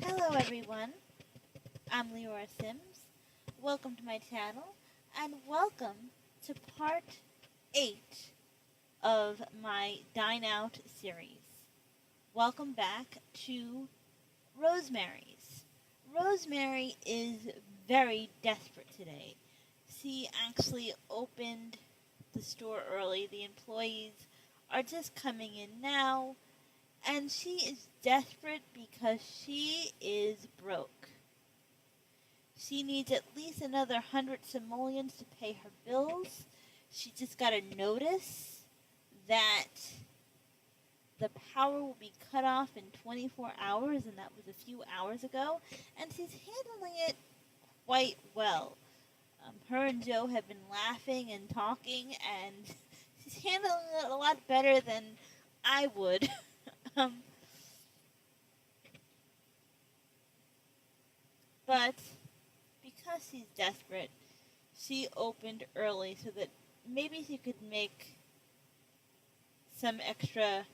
Hello everyone, I'm Leora Sims. Welcome to my channel and welcome to part 8 of my Dine Out series. Welcome back to Rosemary's. Rosemary is very desperate today. She actually opened the store early. The employees are just coming in now. And she is desperate because she is broke. She needs at least another 100 simoleons to pay her bills. She just got a notice that the power will be cut off in 24 hours, and that was a few hours ago. And she's handling it quite well. Her and Joe have been laughing and talking, and she's handling it a lot better than I would. um, But because she's desperate, she opened early so that maybe she could make some extra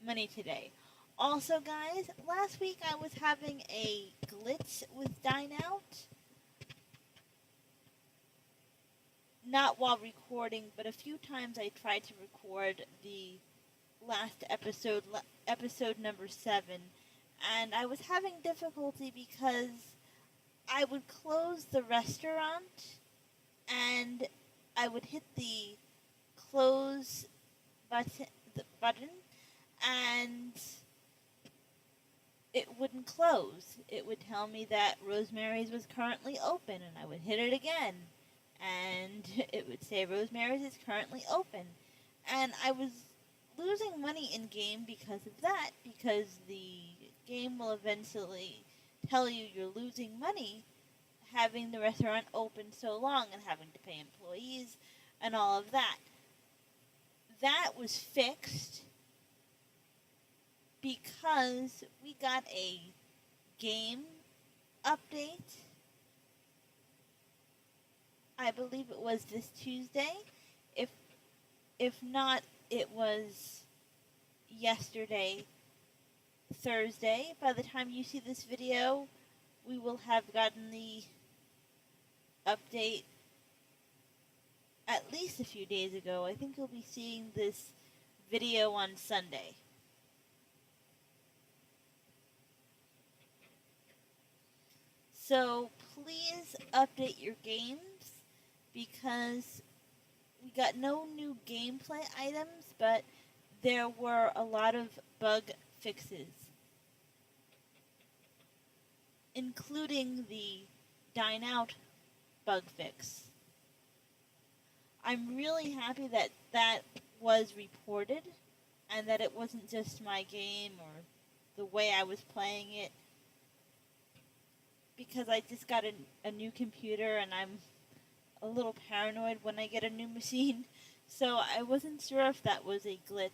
money today. Also, guys, last week I was having a glitch with Dine Out. Not while recording, but a few times I tried to record the last episode, episode number 7, and I was having difficulty because I would close the restaurant and I would hit the close button and it wouldn't close. It would tell me that Rosemary's was currently open, and I would hit it again and it would say Rosemary's is currently open. And I was losing money in game because of that, because the game will eventually tell you you're losing money having the restaurant open so long and having to pay employees and all of that. That was fixed because we got a game update. I believe it was this Tuesday. If not, it was yesterday, Thursday. By the time you see this video, we will have gotten the update at least a few days ago. I think you'll be seeing this video on Sunday. So please update your games because we got no new gameplay items, but there were a lot of bug fixes, including the Dine Out bug fix. I'm really happy that that was reported and that it wasn't just my game or the way I was playing it, because I just got a new computer and I'm a little paranoid when I get a new machine, so I wasn't sure if that was a glitch,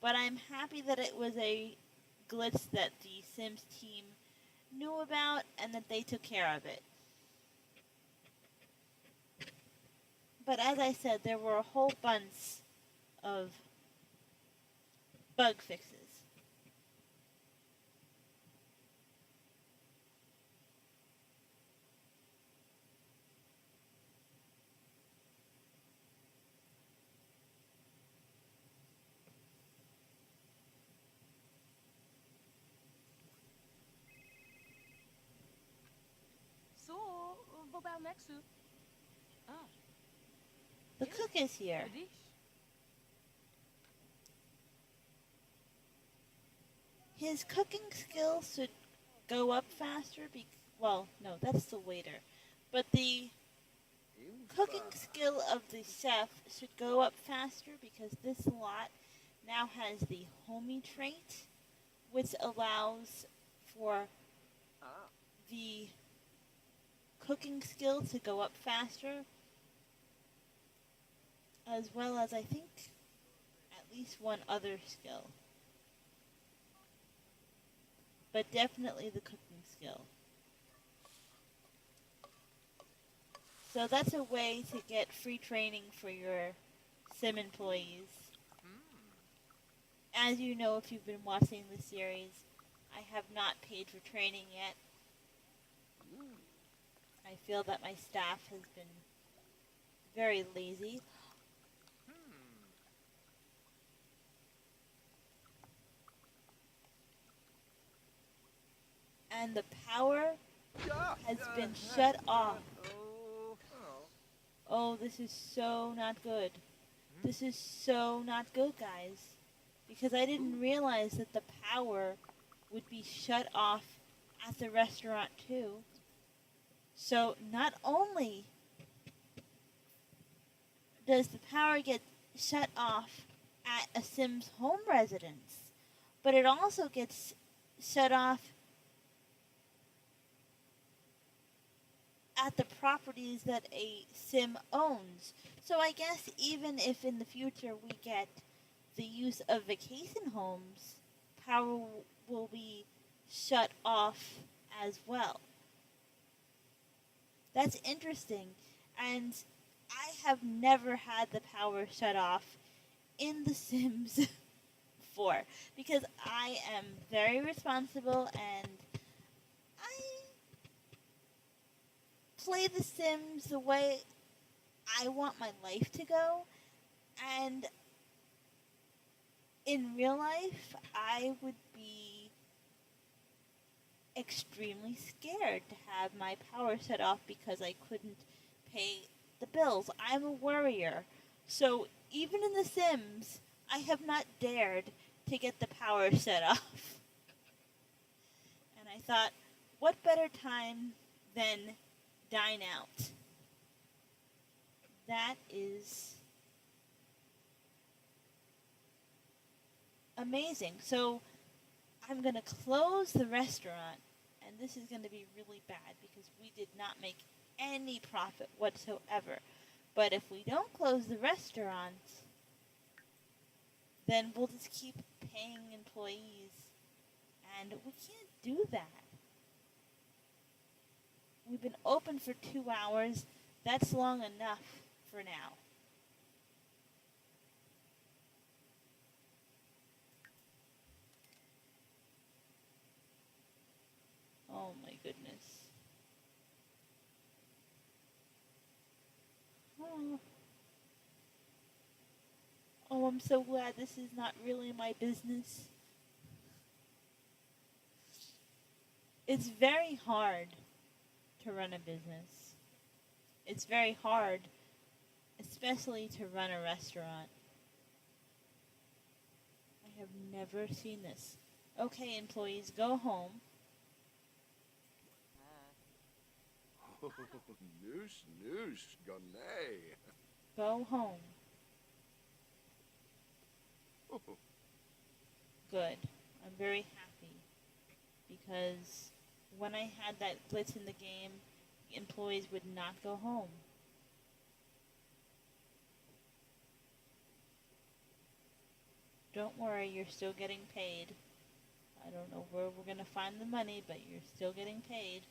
but I'm happy that it was a glitch that the Sims team knew about and that they took care of it. But as I said, there were a whole bunch of bug fixes. Så, vad bär Maxu? Ah, The cook is here. a dish. His cooking skills should go up faster. Well, no, that's the waiter. But the cooking skill of the chef should go up faster because this lot now has the homie trait, which allows for the cooking skill to go up faster, as well as I think at least one other skill. But definitely the cooking skill. So that's a way to get free training for your sim employees. As you know if you've been watching the series, I have not paid for training yet. I feel that my staff has been very lazy. And the power has been shut off. Oh, this is so not good. This is so not good, guys. Because I didn't realize that the power would be shut off at the restaurant too. So not only does the power get shut off at a Sim's home residence, but it also gets shut off at the properties that a Sim owns. So I guess even if in the future we get the use of vacation homes, power will be shut off as well. That's interesting. And I have never had the power shut off in The Sims 4 because I am very responsible and I play The Sims the way I want my life to go. And in real life, I would be extremely scared to have my power shut off because I couldn't pay the bills. I'm a worrier. So even in The Sims, I have not dared to get the power shut off. And I thought, what better time than Dine Out? That is amazing. So I'm going to close the restaurant, and this is going to be really bad because we did not make any profit whatsoever. But if we don't close the restaurant, then we'll just keep paying employees, and we can't do that. We've been open for 2 hours. That's long enough for now. Oh my goodness. Oh. Oh, I'm so glad this is not really my business. It's very hard to run a business. It's very hard, especially to run a restaurant. I have never seen this. Okay, employees, go home. Noosh, gonay. Go home. Good. I'm very happy because when I had that glitch in the game, employees would not go home. Don't worry, you're still getting paid. I don't know where we're going to find the money, but you're still getting paid.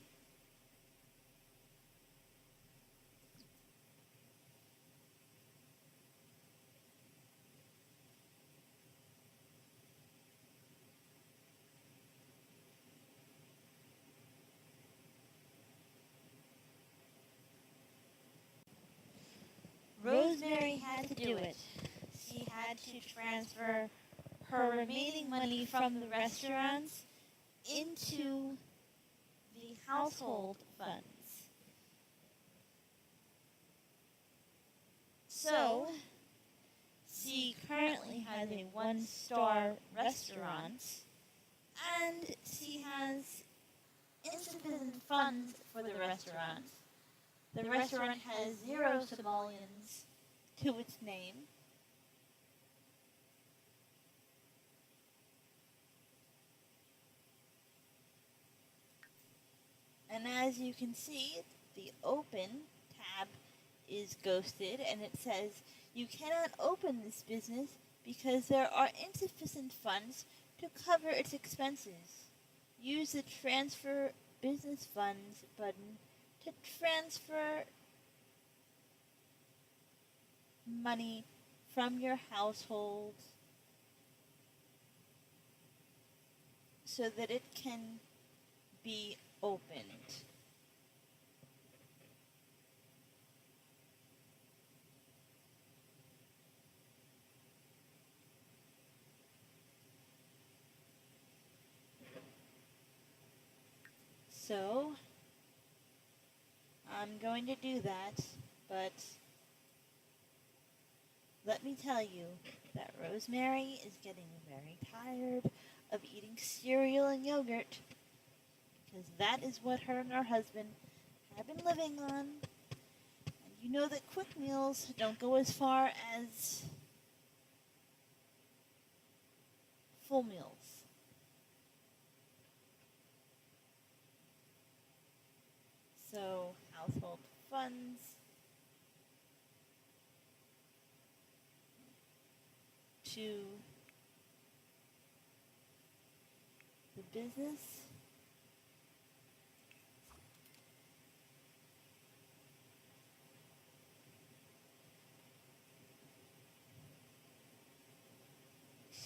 Rosemary had to do it. She had to transfer her remaining money from the restaurants into the household funds. So, she currently has a 1-star restaurant, and she has insufficient funds for the restaurant. The restaurant has 0 simoleons to its name. And as you can see, the open tab is ghosted, and it says, you cannot open this business because there are insufficient funds to cover its expenses. Use the transfer business funds button to transfer money from your household. so that it can be opened. So, I'm going to do that, but let me tell you that Rosemary is getting very tired of eating cereal and yogurt, because that is what her and her husband have been living on. And you know that quick meals don't go as far as full meals. So, household funds to the business.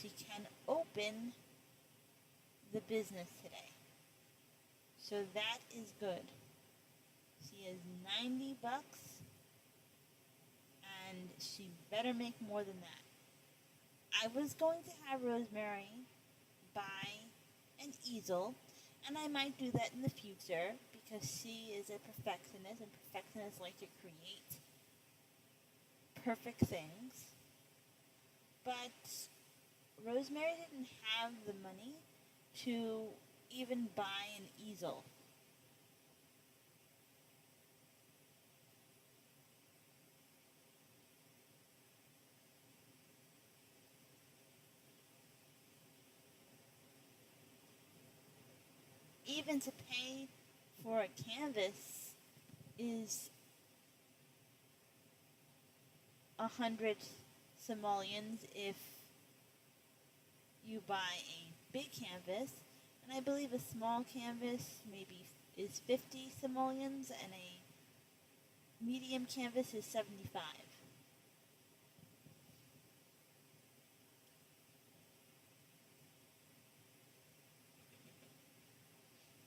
She can open the business today. So that is good. She has $90 and she better make more than that. I was going to have Rosemary buy an easel, and I might do that in the future because she is a perfectionist, and perfectionists like to create perfect things. But Rosemary didn't have the money to even buy an easel. Even to pay for a canvas is 100 simoleons if you buy a big canvas, and I believe a small canvas maybe is 50 simoleons, and a medium canvas is 75.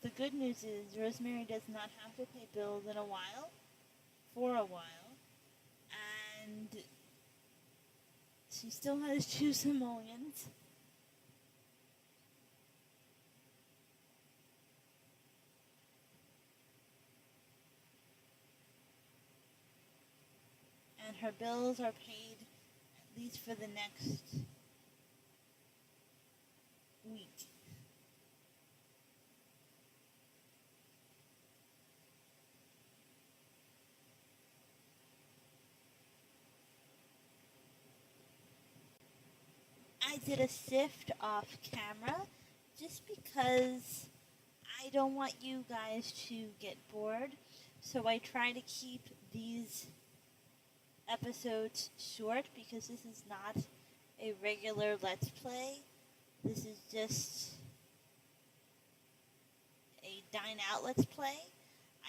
The good news is Rosemary does not have to pay bills for a while, and she still has 2 simoleons. And her bills are paid at least for the next week. I did a sift off camera just because I don't want you guys to get bored. So I try to keep these episodes short because this is not a regular Let's Play. This is just a Dine Out Let's Play.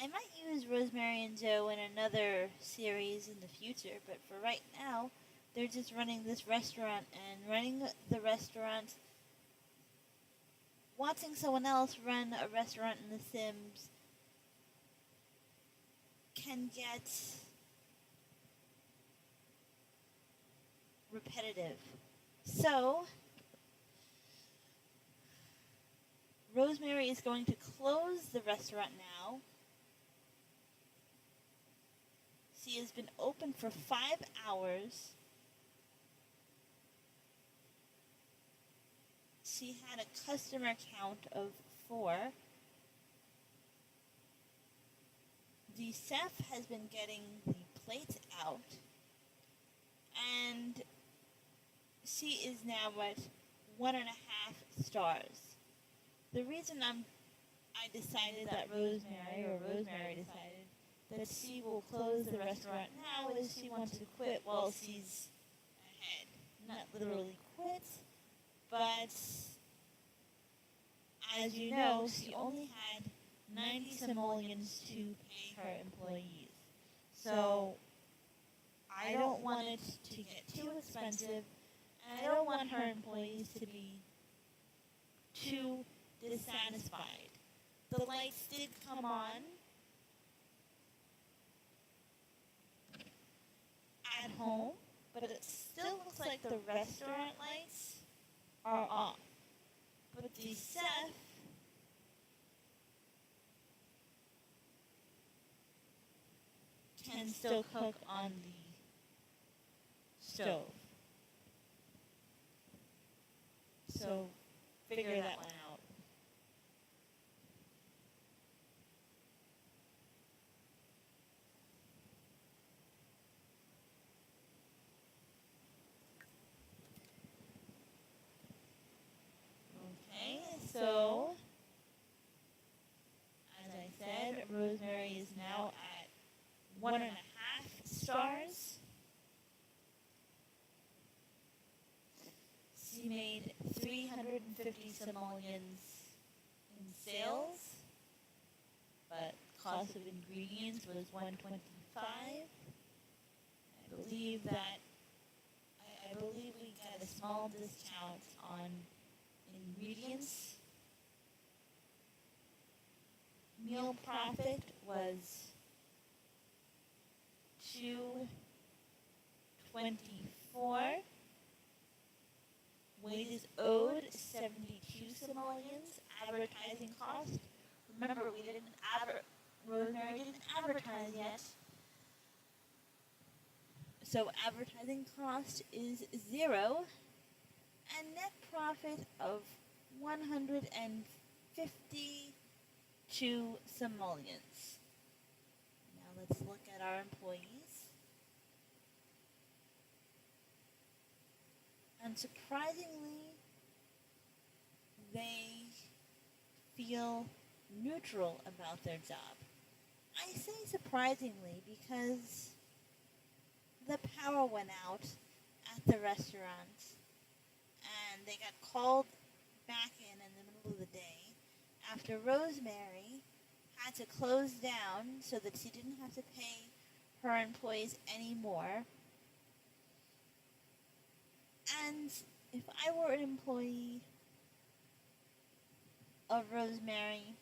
I might use Rosemary and Joe in another series in the future, but for right now, they're just running this restaurant, and running the restaurant, watching someone else run a restaurant in The Sims can get repetitive. So, Rosemary is going to close the restaurant now. She has been open for 5 hours. She had a customer count of 4. The chef has been getting the plates out, and she is now at 1.5 stars. The reason I decided that Rosemary decided that she will close the restaurant now is she wants to quit while she's ahead. Not literally quit, but as you know, she only had 90 simoleons to pay her employees. So I don't want it to get too expensive, and I don't want her employees to be too dissatisfied. The lights did come on at home, but it still looks like the restaurant lights are off. But the chef can still cook on the stove. So figure that one out. Okay, so as I said, Rosemary is now at 1.5 stars. She made 350 simoleons in sales, but cost of ingredients was 125. I believe we got a small discount on ingredients. Meal profit was $2.24. Wages owed 72 simoleons. Advertising cost. Remember, Rosemary didn't advertise yet. So advertising cost is 0, and net profit of 152 simoleons. Now let's look at our employees. And surprisingly, they feel neutral about their job. I say surprisingly because the power went out at the restaurant and they got called back in the middle of the day after Rosemary had to close down so that she didn't have to pay her employees anymore. And if I were an employee of Rosemary,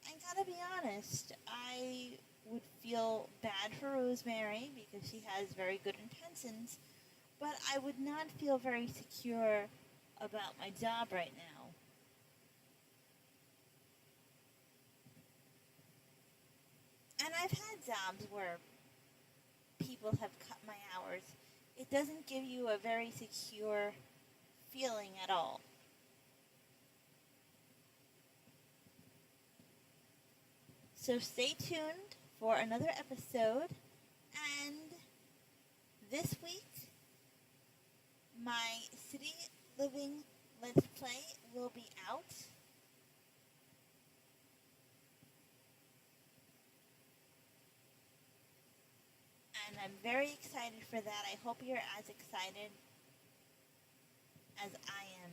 I gotta be honest, I would feel bad for Rosemary because she has very good intentions, but I would not feel very secure about my job right now. And I've had jobs where people have cut my hours. It doesn't give you a very secure feeling at all. So stay tuned for another episode, and this week my City Living Let's Play will be out. And I'm very excited for that. I hope you're as excited as I am.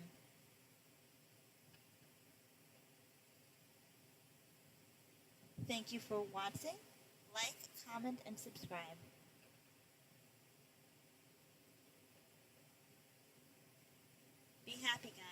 Thank you for watching. Like, comment, and subscribe. Be happy, guys.